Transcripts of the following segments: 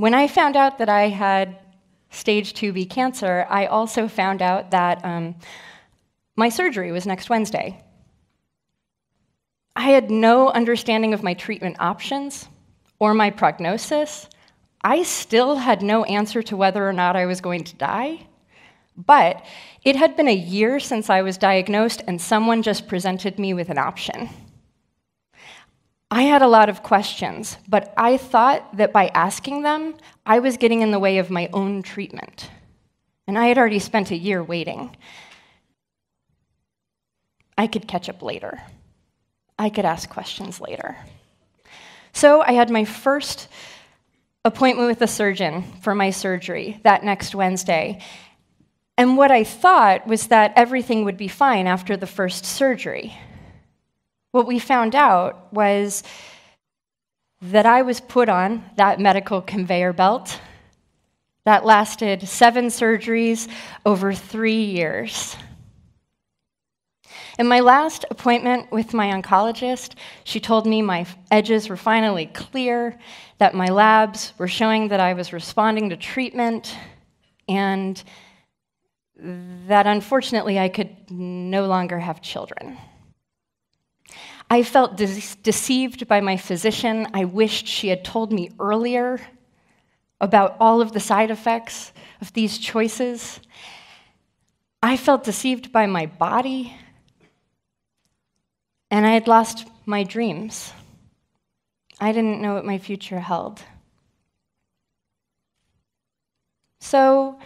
When I found out that I had stage 2B cancer, I also found out that my surgery was next Wednesday. I had no understanding of my treatment options or my prognosis. I still had no answer to whether or not I was going to die. But it had been a year since I was diagnosed, and someone just presented me with an option. I had a lot of questions, but I thought that by asking them, I was getting in the way of my own treatment. And I had already spent a year waiting. I could catch up later. I could ask questions later. So I had my first appointment with a surgeon for my surgery that next Wednesday. And what I thought was that everything would be fine after the first surgery. What we found out was that I was put on that medical conveyor belt that lasted 7 surgeries over 3 years. In my last appointment with my oncologist, she told me my edges were finally clear, that my labs were showing that I was responding to treatment, and that unfortunately I could no longer have children. I felt deceived by my physician. I wished she had told me earlier about all of the side effects of these choices. I felt deceived by my body, and I had lost my dreams. I didn't know what my future held. So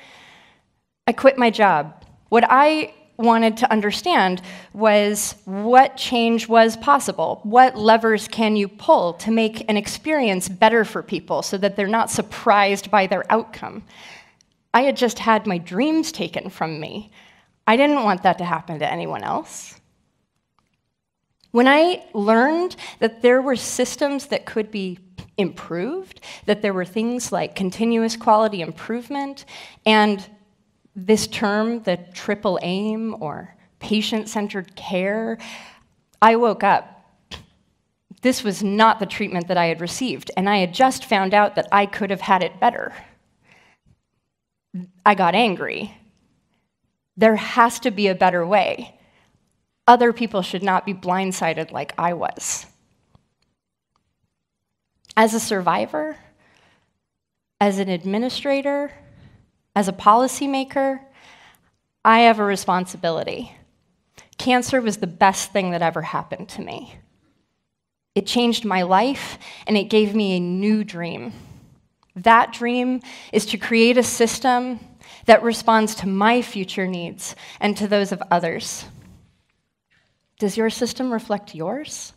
I quit my job. What I wanted to understand was what change was possible. What levers can you pull to make an experience better for people so that they're not surprised by their outcome? I had just had my dreams taken from me. I didn't want that to happen to anyone else. When I learned that there were systems that could be improved, that there were things like continuous quality improvement, and this term, the triple aim, or patient-centered care, I woke up. This was not the treatment that I had received, and I had just found out that I could have had it better. I got angry. There has to be a better way. Other people should not be blindsided like I was. As a survivor, as an administrator, as a policymaker, I have a responsibility. Cancer was the best thing that ever happened to me. It changed my life, and it gave me a new dream. That dream is to create a system that responds to my future needs and to those of others. Does your system reflect yours?